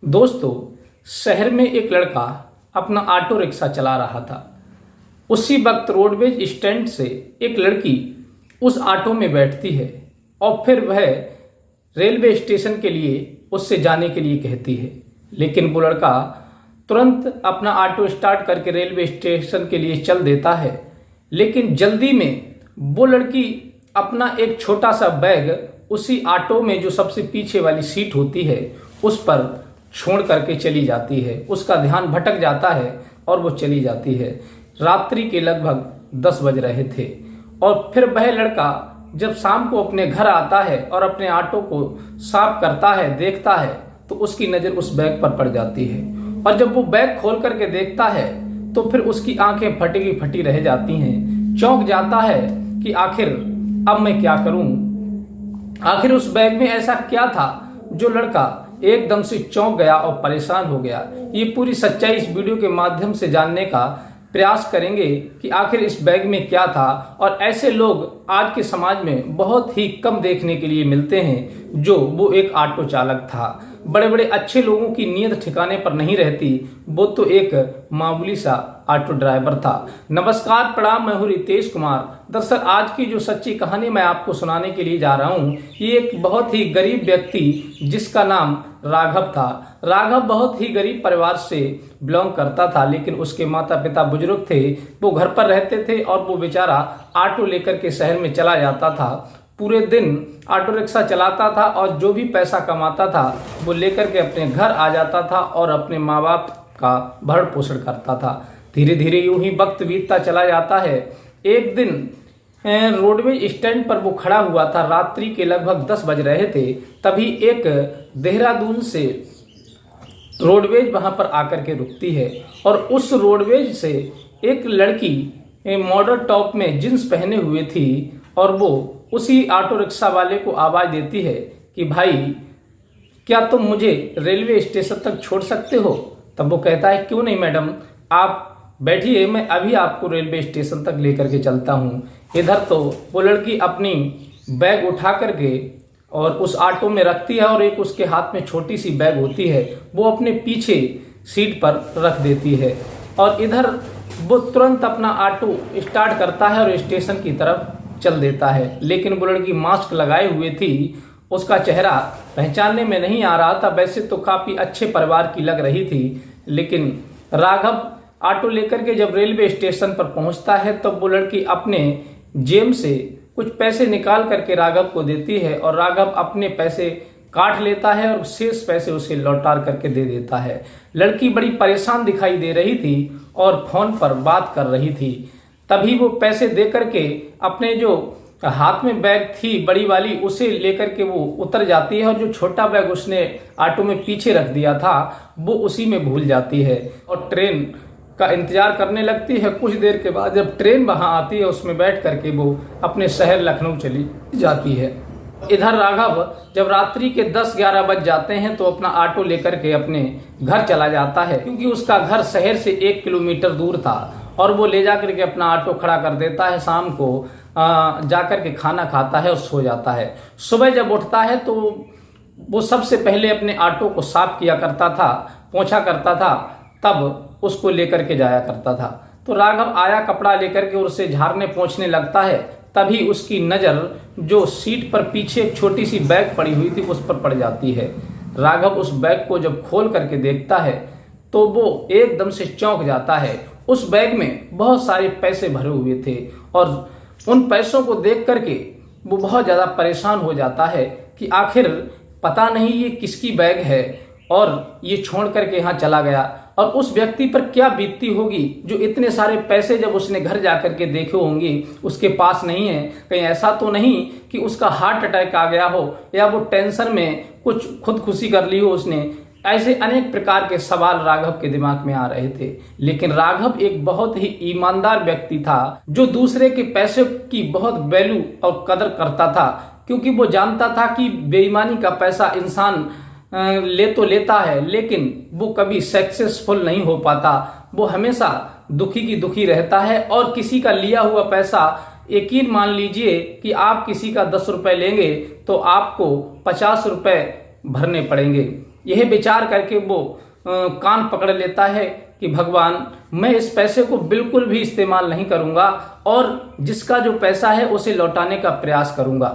दोस्तों, शहर में एक लड़का अपना ऑटो रिक्शा चला रहा था। उसी वक्त रोडवेज स्टैंड से एक लड़की उस ऑटो में बैठती है और फिर वह रेलवे स्टेशन के लिए उससे जाने के लिए कहती है। लेकिन वो लड़का तुरंत अपना ऑटो स्टार्ट करके रेलवे स्टेशन के लिए चल देता है। लेकिन जल्दी में वो लड़की अपना एक छोटा सा बैग उसी ऑटो में जो सबसे पीछे वाली सीट होती है उस पर छोड़ करके चली जाती है। उसका ध्यान भटक जाता है और वो चली जाती है। रात्रि के लगभग 10 बज रहे थे और फिर वह लड़का जब शाम को अपने घर आता है और अपने ऑटो को साफ करता है, देखता है, तो उसकी नज़र उस बैग पर पड़ जाती है। और जब वो बैग खोल करके देखता है तो फिर उसकी आंखें फटी की फटी रह जाती हैं। चौंक जाता है कि आखिर अब मैं क्या करूं। आखिर उस बैग में ऐसा क्या था जो लड़का एकदम से चौंक गया और परेशान हो गया। ये पूरी सच्चाई इस वीडियो के माध्यम से जानने का प्रयास करेंगे कि आखिर इस बैग में क्या था। और ऐसे लोग आज के समाज में बहुत ही कम देखने के लिए मिलते हैं जो वो एक ऑटो चालक था। बड़े बड़े अच्छे लोगों की नीयत ठिकाने पर नहीं रहती, वो तो एक मामूली सा ऑटो ड्राइवर था। नमस्कार, प्रणाम, मैं हूं रितेश कुमार। दरअसल आज की जो सच्ची कहानी मैं आपको सुनाने के लिए जा रहा हूं, ये एक बहुत ही गरीब व्यक्ति जिसका नाम राघव था। राघव बहुत ही गरीब परिवार से बिलोंग करता था, लेकिन उसके माता पिता बुजुर्ग थे। वो घर पर रहते थे और वो बेचारा ऑटो लेकर के शहर में चला जाता था। पूरे दिन ऑटो रिक्शा चलाता था और जो भी पैसा कमाता था वो लेकर के अपने घर आ जाता था और अपने माँ बाप का भरण पोषण करता था। धीरे धीरे यूं ही वक्त बीतता चला जाता है। एक दिन रोडवेज स्टैंड पर वो खड़ा हुआ था। रात्रि के लगभग 10 बज रहे थे। तभी एक देहरादून से रोडवेज वहां पर आकर के रुकती है और उस रोडवेज से एक लड़की मॉडल टॉप में जींस पहने हुए थी और वो उसी ऑटो रिक्शा वाले को आवाज देती है कि भाई, क्या तुम मुझे रेलवे स्टेशन तक छोड़ सकते हो। तब वो कहता है, क्यों नहीं मैडम, आप बैठिए, मैं अभी आपको रेलवे स्टेशन तक लेकर के चलता हूँ। इधर तो वो लड़की अपनी बैग उठा करके और उस ऑटो में रखती है और एक उसके हाथ में छोटी सी बैग होती है, वो अपने पीछे सीट पर रख देती है। और इधर वो तुरंत अपना ऑटो स्टार्ट करता है और स्टेशन की तरफ चल देता है। लेकिन वो लड़की मास्क लगाए हुए थी, उसका चेहरा पहचानने में नहीं आ रहा था। वैसे तो काफी अच्छे परिवार की लग रही थी। लेकिन राघव ऑटो लेकर के जब रेलवे स्टेशन पर पहुंचता है तब वो लड़की अपने जेब से कुछ पैसे निकाल करके राघव को देती है और राघव अपने पैसे काट लेता है और शेष पैसे उसे लौटा करके दे देता है। लड़की बड़ी परेशान दिखाई दे रही थी और फोन पर बात कर रही थी। तभी वो पैसे दे करके अपने जो हाथ में बैग थी बड़ी वाली उसे लेकर के वो उतर जाती है और जो छोटा बैग उसने ऑटो में पीछे रख दिया था वो उसी में भूल जाती है और ट्रेन का इंतजार करने लगती है। कुछ देर के बाद जब ट्रेन वहां आती है उसमें बैठ करके वो अपने शहर लखनऊ चली जाती है। इधर राघव जब रात्रि के 10-11 बज जाते हैं तो अपना ऑटो लेकर के अपने घर चला जाता है, क्योंकि उसका घर शहर से 1 किलोमीटर दूर था। और वो ले जाकर के अपना ऑटो खड़ा कर देता है। शाम को जाकर के खाना खाता है और सो जाता है। सुबह जब उठता है तो वो सबसे पहले अपने ऑटो को साफ किया करता था, पोंछा करता था, तब उसको लेकर के जाया करता था। तो राघव आया कपड़ा लेकर के उसे झाड़ने पोंछने लगता है। तभी उसकी नज़र जो सीट पर पीछे एक छोटी सी बैग पड़ी हुई थी उस पर पड़ जाती है। राघव उस बैग को जब खोल करके देखता है तो वो एकदम से चौंक जाता है। उस बैग में बहुत सारे पैसे भरे हुए थे और उन पैसों को देख करके वो बहुत ज़्यादा परेशान हो जाता है कि आखिर पता नहीं ये किसकी बैग है और ये छोड़ करके यहाँ चला गया। और उस व्यक्ति पर क्या बीतती होगी जो इतने सारे पैसे जब उसने घर जाकर के देखे होंगे उसके पास नहीं है। कहीं ऐसा तो नहीं कि उसका हार्ट अटैक आ गया हो या वो टेंशन में कुछ खुदकुशी कर ली हो उसने। ऐसे अनेक प्रकार के सवाल राघव के दिमाग में आ रहे थे। लेकिन राघव एक बहुत ही ईमानदार व्यक्ति था जो दूसरे के पैसे की बहुत वैल्यू और कदर करता था, क्योंकि वो जानता था कि बेईमानी का पैसा इंसान ले तो लेता है लेकिन वो कभी सक्सेसफुल नहीं हो पाता। वो हमेशा दुखी की दुखी रहता है और किसी का लिया हुआ पैसा, यकीन मान लीजिए कि आप किसी का 10 रुपए लेंगे तो आपको 50 रुपए भरने पड़ेंगे। यह विचार करके वो कान पकड़ लेता है कि भगवान, मैं इस पैसे को बिल्कुल भी इस्तेमाल नहीं करूंगा और जिसका जो पैसा है उसे लौटाने का प्रयास करूंगा।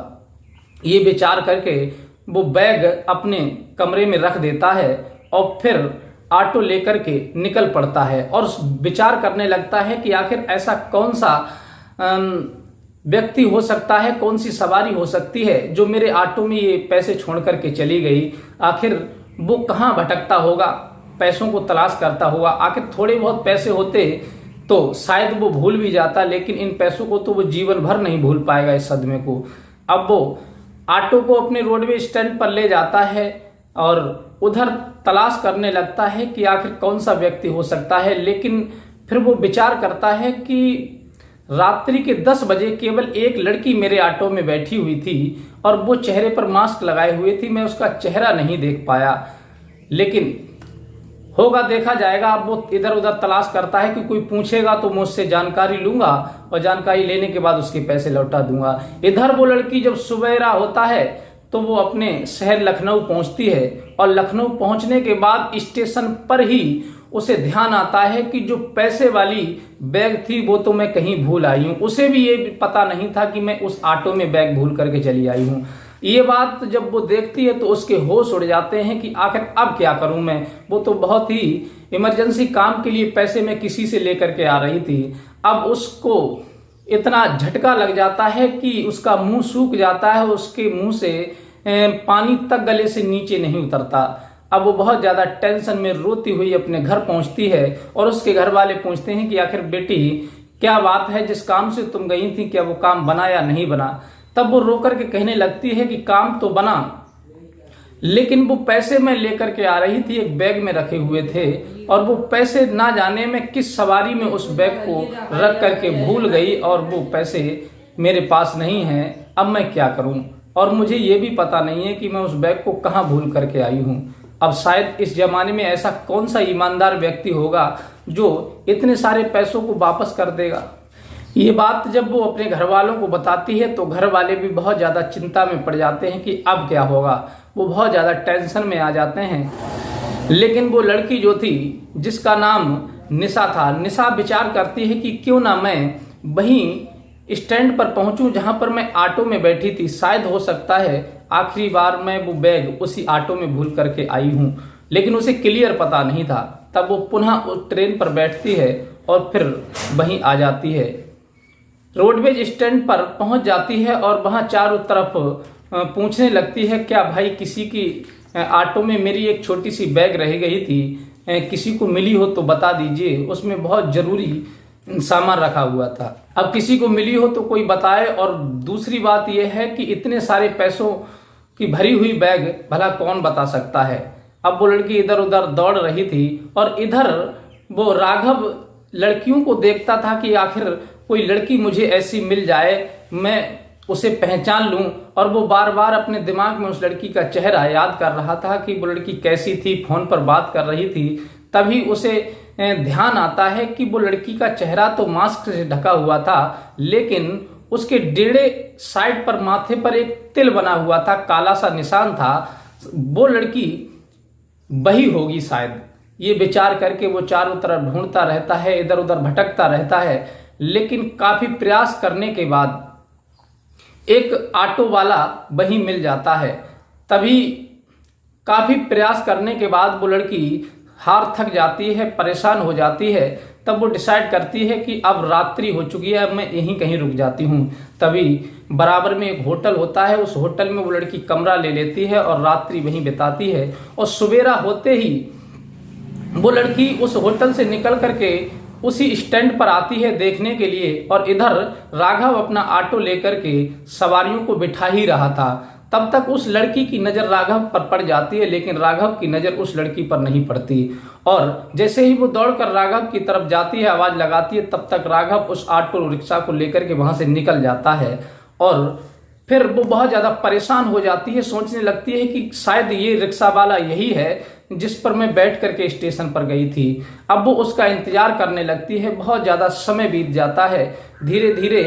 ये विचार करके वो बैग अपने कमरे में रख देता है और फिर ऑटो लेकर के निकल पड़ता है और विचार करने लगता है कि आखिर ऐसा कौन सा व्यक्ति हो सकता है, कौन सी सवारी हो सकती है जो मेरे ऑटो में ये पैसे छोड़ करके चली गई। आखिर वो कहाँ भटकता होगा, पैसों को तलाश करता होगा। आखिर थोड़े बहुत पैसे होते तो शायद वो भूल भी जाता, लेकिन इन पैसों को तो वो जीवन भर नहीं भूल पाएगा इस सदमे को। अब वो ऑटो को अपने रोडवे स्टैंड पर ले जाता है और उधर तलाश करने लगता है कि आखिर कौन सा व्यक्ति हो सकता है। लेकिन फिर वो विचार करता है कि रात्रि के 10 बजे केवल एक लड़की मेरे ऑटो में बैठी हुई थी और वो चेहरे पर मास्क लगाए हुए थी, मैं उसका चेहरा नहीं देख पाया। लेकिन होगा देखा जाएगा। अब वो इधर उधर तलाश करता है कि कोई पूछेगा तो मैं उससे जानकारी लूंगा और जानकारी लेने के बाद उसके पैसे लौटा दूंगा। इधर वो लड़की जब सुबेरा होता है तो वो अपने शहर लखनऊ पहुंचती है और लखनऊ पहुंचने के बाद स्टेशन पर ही उसे ध्यान आता है कि जो पैसे वाली बैग थी वो तो मैं कहीं भूल आई हूँ। उसे भी ये पता नहीं था कि मैं उस ऑटो में बैग भूल करके चली आई हूँ। ये बात जब वो देखती है तो उसके होश उड़ जाते हैं कि आखिर अब क्या करूं मैं। वो तो बहुत ही इमरजेंसी काम के लिए पैसे मैं किसी से लेकर के आ रही थी। अब उसको इतना झटका लग जाता है कि उसका मुंह सूख जाता है, उसके मुंह से पानी तक गले से नीचे नहीं उतरता। अब वो बहुत ज्यादा टेंशन में रोती हुई अपने घर पहुंचती है और उसके घर वाले पूछते हैं कि आखिर बेटी क्या बात है, जिस काम से तुम गई थी क्या वो काम बना या नहीं बना। तब वो रो करके कहने लगती है कि काम तो बना, लेकिन वो पैसे मैं लेकर के आ रही थी, एक बैग में रखे हुए थे और वो पैसे ना जाने में किस सवारी में उस बैग को रख करके भूल गई और वो पैसे मेरे पास नहीं हैं। अब मैं क्या करूं और मुझे ये भी पता नहीं है कि मैं उस बैग को कहाँ भूल करके आई हूं। अब शायद इस जमाने में ऐसा कौन सा ईमानदार व्यक्ति होगा जो इतने सारे पैसों को वापस कर देगा। ये बात जब वो अपने घर वालों को बताती है तो घर वाले भी बहुत ज़्यादा चिंता में पड़ जाते हैं कि अब क्या होगा। वो बहुत ज़्यादा टेंशन में आ जाते हैं। लेकिन वो लड़की जो थी जिसका नाम निशा था, निशा विचार करती है कि क्यों ना मैं वहीं स्टैंड पर पहुंचूं जहां पर मैं ऑटो में बैठी थी। शायद हो सकता है आखिरी बार मैं वो बैग उसी ऑटो में भूल करके आई हूं, लेकिन उसे क्लियर पता नहीं था। तब वो पुनः उस ट्रेन पर बैठती है और फिर वहीं आ जाती है, रोडवेज स्टैंड पर पहुंच जाती है और वहां चारों तरफ पूछने लगती है क्या भाई किसी की ऑटो में मेरी एक छोटी सी बैग रह गई थी, किसी को मिली हो तो बता दीजिए, उसमें बहुत जरूरी सामान रखा हुआ था। अब किसी को मिली हो तो कोई बताए। और दूसरी बात यह है कि इतने सारे पैसों की भरी हुई बैग भला कौन बता सकता है। अब वो लड़की इधर उधर दौड़ रही थी और इधर वो राघव लड़कियों को देखता था कि आखिर कोई लड़की मुझे ऐसी मिल जाए, मैं उसे पहचान लूं। और वो बार बार अपने दिमाग में उस लड़की का चेहरा याद कर रहा था कि वो लड़की कैसी थी, फोन पर बात कर रही थी। तभी उसे ध्यान आता है कि वो लड़की का चेहरा तो मास्क से ढका हुआ था, लेकिन उसके डेढ़े साइड पर माथे पर एक तिल बना हुआ था, काला सा निशान था। वो लड़की वही होगी शायद। ये विचार करके वो चारों तरफ ढूंढता रहता है, इधर उधर भटकता रहता है। लेकिन काफी प्रयास करने के बाद एक ऑटो वाला वहीं मिल जाता है। तभी काफी प्रयास करने के बाद वो लड़की हार थक जाती है, परेशान हो जाती है। तब वो डिसाइड करती है कि अब रात्रि हो चुकी है, अब मैं यहीं कहीं रुक जाती हूँ। तभी बराबर में एक होटल होता है, उस होटल में वो लड़की कमरा ले लेती है और रात्रि वहीं बिताती है। और सवेरा होते ही वो लड़की उस होटल से निकल करके उसी स्टैंड पर आती है देखने के लिए। और इधर राघव अपना ऑटो लेकर के सवारियों को बिठा ही रहा था। तब तक उस लड़की की नजर राघव पर पड़ जाती है, लेकिन राघव की नजर उस लड़की पर नहीं पड़ती। और जैसे ही वो दौड़कर राघव की तरफ जाती है, आवाज लगाती है, तब तक राघव उस ऑटो रिक्शा को लेकर के वहां से निकल जाता है। और फिर वो बहुत ज्यादा परेशान हो जाती है, सोचने लगती है कि शायद ये रिक्शा वाला यही है जिस पर मैं बैठ करके स्टेशन पर गई थी। अब वो उसका इंतजार करने लगती है। बहुत ज्यादा समय बीत जाता है। धीरे धीरे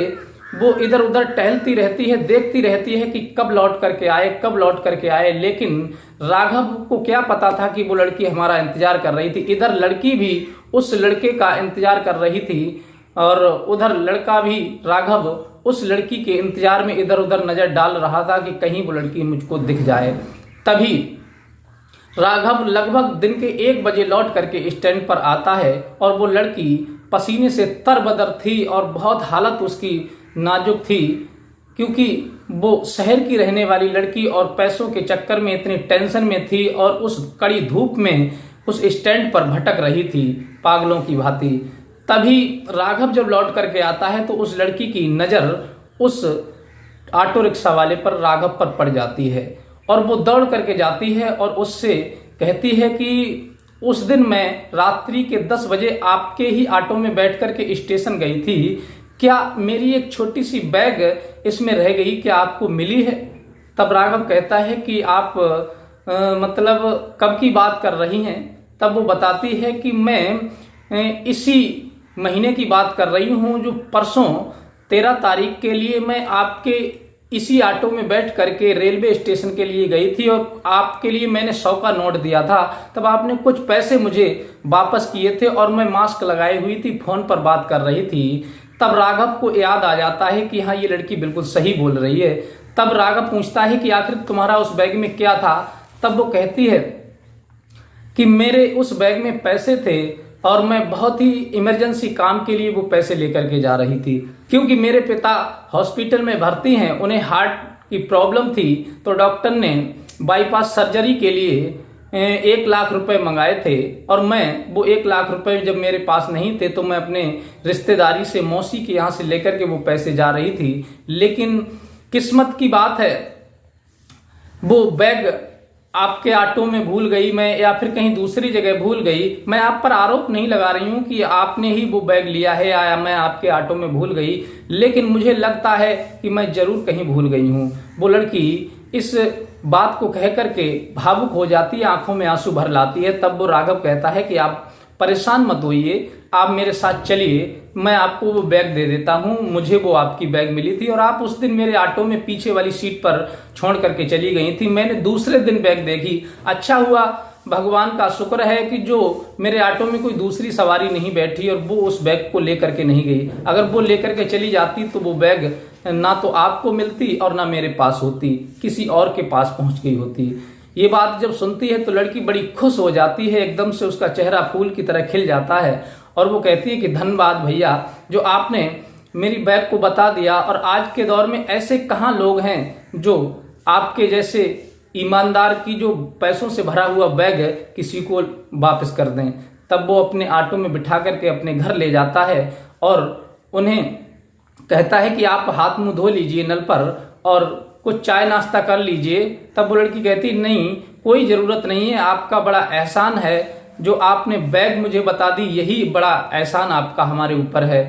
वो इधर उधर टहलती रहती है, देखती रहती है कि कब लौट करके आए, कब लौट करके आए। लेकिन राघव को क्या पता था कि वो लड़की हमारा इंतजार कर रही थी। इधर लड़की भी उस लड़के का इंतजार कर रही थी और उधर लड़का भी राघव उस लड़की के इंतजार में इधर उधर नजर डाल रहा था कि कहीं वो लड़की मुझको दिख जाए। तभी राघव लगभग दिन के 1 बजे लौट करके स्टैंड पर आता है और वो लड़की पसीने से तरबतर थी और बहुत हालत उसकी नाजुक थी, क्योंकि वो शहर की रहने वाली लड़की और पैसों के चक्कर में इतनी टेंशन में थी और उस कड़ी धूप में उस स्टैंड पर भटक रही थी पागलों की भांति। तभी राघव जब लौट करके आता है तो उस लड़की की नज़र उस ऑटो रिक्शा वाले पर, राघव पर पड़ जाती है और वो दौड़ करके जाती है और उससे कहती है कि उस दिन मैं रात्रि के 10 बजे आपके ही ऑटो में बैठ करके स्टेशन गई थी, क्या मेरी एक छोटी सी बैग इसमें रह गई, क्या आपको मिली है? तब राघव कहता है कि आप मतलब कब की बात कर रही हैं? तब वो बताती है कि मैं इसी महीने की बात कर रही हूँ, जो परसों 13 तारीख के लिए मैं आपके इसी ऑटो में बैठ करके रेलवे स्टेशन के लिए गई थी और आपके लिए मैंने 100 का नोट दिया था। तब आपने कुछ पैसे मुझे वापस किए थे और मैं मास्क लगाई हुई थी, फोन पर बात कर रही थी। तब राघव को याद आ जाता है कि हाँ, ये लड़की बिल्कुल सही बोल रही है। तब राघव पूछता है कि आखिर तुम्हारा उस बैग में क्या था? तब वो कहती है कि मेरे उस बैग में पैसे थे और मैं बहुत ही इमरजेंसी काम के लिए वो पैसे लेकर के जा रही थी, क्योंकि मेरे पिता हॉस्पिटल में भर्ती हैं, उन्हें हार्ट की प्रॉब्लम थी। तो डॉक्टर ने बाईपास सर्जरी के लिए 1 लाख रुपए मंगाए थे और मैं वो 1 लाख रुपए जब मेरे पास नहीं थे तो मैं अपने रिश्तेदारी से, मौसी के यहाँ से लेकर के वो पैसे जा रही थी। लेकिन किस्मत की बात है, वो बैग आपके ऑटो में भूल गई मैं, या फिर कहीं दूसरी जगह भूल गई। मैं आप पर आरोप नहीं लगा रही हूं कि आपने ही वो बैग लिया है या मैं आपके ऑटो में भूल गई, लेकिन मुझे लगता है कि मैं जरूर कहीं भूल गई हूं। वो लड़की इस बात को कह करके भावुक हो जाती है, आंखों में आंसू भर लाती है। तब वो राघव कहता है कि आप परेशान मत होइए, आप मेरे साथ चलिए, मैं आपको वो बैग दे देता हूँ। मुझे वो आपकी बैग मिली थी और आप उस दिन मेरे ऑटो में पीछे वाली सीट पर छोड़ करके चली गई थी। मैंने दूसरे दिन बैग देखी, अच्छा हुआ, भगवान का शुक्र है कि जो मेरे ऑटो में कोई दूसरी सवारी नहीं बैठी और वो उस बैग को लेकर के नहीं गई। अगर वो लेकर के चली जाती तो वो बैग ना तो आपको मिलती और ना मेरे पास होती, किसी और के पास पहुंच गई होती। ये बात जब सुनती है तो लड़की बड़ी खुश हो जाती है, एकदम से उसका चेहरा फूल की तरह खिल जाता है और वो कहती है कि धन्यवाद भैया, जो आपने मेरी बैग को बता दिया। और आज के दौर में ऐसे कहाँ लोग हैं जो आपके जैसे ईमानदार की जो पैसों से भरा हुआ बैग है किसी को वापस कर दें। तब वो अपने ऑटो में बिठा करके अपने घर ले जाता है और उन्हें कहता है कि आप हाथ मुंह धो लीजिए नल पर और कुछ चाय नाश्ता कर लीजिए। तब वो लड़की कहती नहीं, कोई ज़रूरत नहीं है, आपका बड़ा एहसान है जो आपने बैग मुझे बता दी, यही बड़ा एहसान आपका हमारे ऊपर है।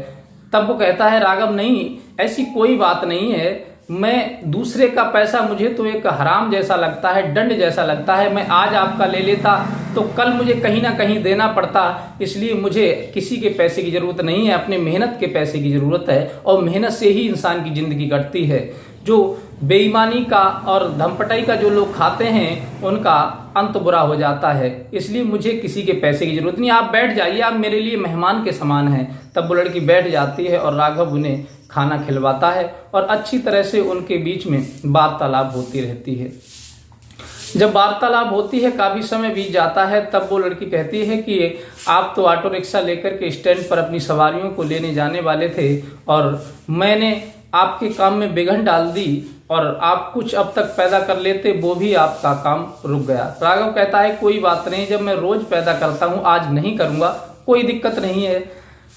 तब वो कहता है राघव नहीं, ऐसी कोई बात नहीं है, मैं दूसरे का पैसा मुझे तो एक हराम जैसा लगता है, दंड जैसा लगता है। मैं आज आपका ले लेता तो कल मुझे कहीं ना कहीं देना पड़ता, इसलिए मुझे किसी के पैसे की ज़रूरत नहीं है, अपने मेहनत के पैसे की ज़रूरत है और मेहनत से ही इंसान की ज़िंदगी कटती है। जो बेईमानी का और धमपटाई का जो लोग खाते हैं उनका अंत बुरा हो जाता है, इसलिए मुझे किसी के पैसे की जरूरत नहीं, आप बैठ जाइए, आप मेरे लिए मेहमान के समान हैं। तब वो लड़की बैठ जाती है और राघव उन्हें खाना खिलवाता है और अच्छी तरह से उनके बीच में वार्तालाप होती रहती है। जब वार्तालाप होती है, काफ़ी समय बीत जाता है, तब वो लड़की कहती है कि आप तो ऑटो रिक्शा लेकर के स्टैंड पर अपनी सवारियों को लेने जाने वाले थे और मैंने आपके काम में विघन डाल दी और आप कुछ अब तक पैदा कर लेते, वो भी आपका काम रुक गया। राघव कहता है कोई बात नहीं, जब मैं रोज पैदा करता हूँ, आज नहीं करूँगा, कोई दिक्कत नहीं है।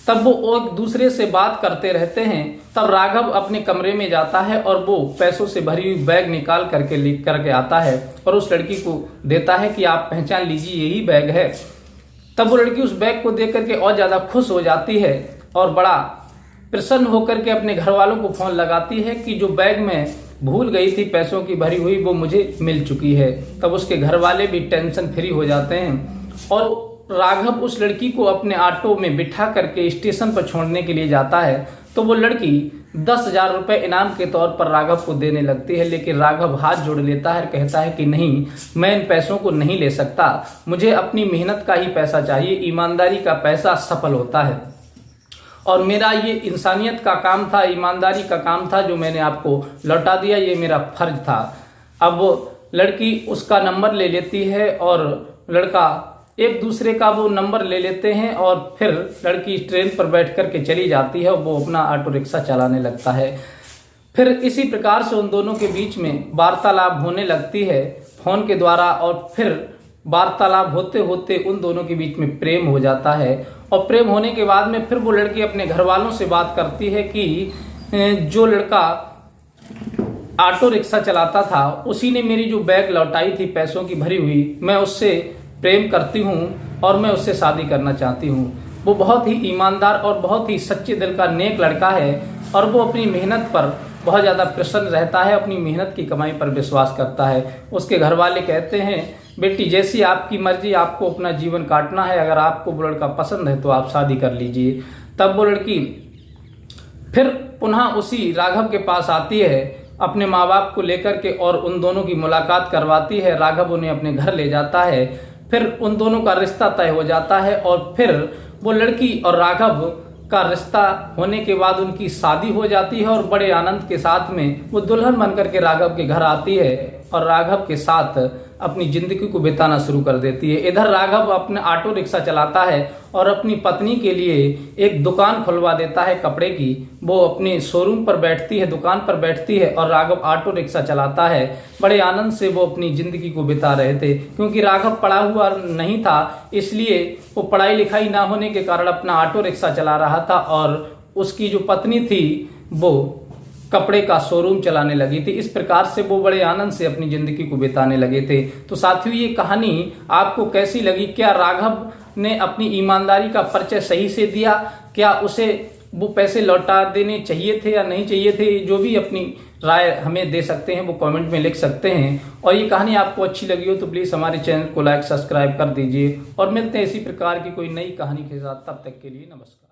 तब वो एक दूसरे से बात करते रहते हैं। तब राघव अपने कमरे में जाता है और वो पैसों से भरी हुई बैग निकाल करके लिख करके आता है और उस लड़की को देता है कि आप पहचान लीजिए, यही बैग है। तब वो लड़की उस बैग को देख करके और ज़्यादा खुश हो जाती है और बड़ा प्रसन्न होकर के अपने घर वालों को फोन लगाती है कि जो बैग में भूल गई थी पैसों की भरी हुई, वो मुझे मिल चुकी है। तब उसके घर वाले भी टेंशन फ्री हो जाते हैं और राघव उस लड़की को अपने ऑटो में बिठा करके स्टेशन पर छोड़ने के लिए जाता है। तो वो लड़की 10,000 रुपये इनाम के तौर पर राघव को देने लगती है, लेकिन राघव हाथ जोड़ लेता है, कहता है कि नहीं, मैं इन पैसों को नहीं ले सकता, मुझे अपनी मेहनत का ही पैसा चाहिए, ईमानदारी का पैसा सफल होता है और मेरा ये इंसानियत का काम था, ईमानदारी का काम था जो मैंने आपको लौटा दिया, ये मेरा फर्ज था। अब वो लड़की उसका नंबर ले लेती है और लड़का एक दूसरे का वो नंबर ले लेते हैं और फिर लड़की ट्रेन पर बैठ कर के चली जाती है और वो अपना ऑटो रिक्शा चलाने लगता है। फिर इसी प्रकार से उन दोनों के बीच में वार्तालाप होने लगती है फोन के द्वारा और फिर वार्तालाप होते होते उन दोनों के बीच में प्रेम हो जाता है और प्रेम होने के बाद में फिर वो लड़की अपने घर वालों से बात करती है कि जो लड़का ऑटो रिक्शा चलाता था उसी ने मेरी जो बैग लौटाई थी पैसों की भरी हुई, मैं उससे प्रेम करती हूँ और मैं उससे शादी करना चाहती हूँ। वो बहुत ही ईमानदार और बहुत ही सच्चे दिल का नेक लड़का है और वो अपनी मेहनत पर बहुत ज़्यादा प्रसन्न रहता है, अपनी मेहनत की कमाई पर विश्वास करता है। उसके घर वाले कहते हैं, बेटी जैसी आपकी मर्जी, आपको अपना जीवन काटना है, अगर आपको वो लड़का पसंद है तो आप शादी कर लीजिए। तब वो लड़की फिर पुनः उसी राघव के पास आती है अपने माँ बाप को लेकर के और उन दोनों की मुलाकात करवाती है। राघव उन्हें अपने घर ले जाता है, फिर उन दोनों का रिश्ता तय हो जाता है और फिर वो लड़की और राघव का रिश्ता होने के बाद उनकी शादी हो जाती है और बड़े आनंद के साथ में वो दुल्हन बनकर के राघव के घर आती है और राघव के साथ अपनी जिंदगी को बिताना शुरू कर देती है। इधर राघव अपने ऑटो रिक्शा चलाता है और अपनी पत्नी के लिए एक दुकान खुलवा देता है कपड़े की। वो अपने शोरूम पर बैठती है, दुकान पर बैठती है और राघव ऑटो रिक्शा चलाता है। बड़े आनंद से वो अपनी जिंदगी को बिता रहे थे। क्योंकि राघव पढ़ा हुआ नहीं था, इसलिए वो पढ़ाई लिखाई ना होने के कारण अपना ऑटो रिक्शा चला रहा था और उसकी जो पत्नी थी वो कपड़े का शोरूम चलाने लगी थी। इस प्रकार से वो बड़े आनंद से अपनी जिंदगी को बिताने लगे थे। तो साथियों, ये कहानी आपको कैसी लगी? क्या राघव ने अपनी ईमानदारी का परिचय सही से दिया? क्या उसे वो पैसे लौटा देने चाहिए थे या नहीं चाहिए थे? जो भी अपनी राय हमें दे सकते हैं वो कमेंट में लिख सकते हैं। और ये कहानी आपको अच्छी लगी हो तो प्लीज़ हमारे चैनल को लाइक सब्सक्राइब कर दीजिए और मिलते हैं इसी प्रकार की कोई नई कहानी के साथ। तब तक के लिए नमस्कार।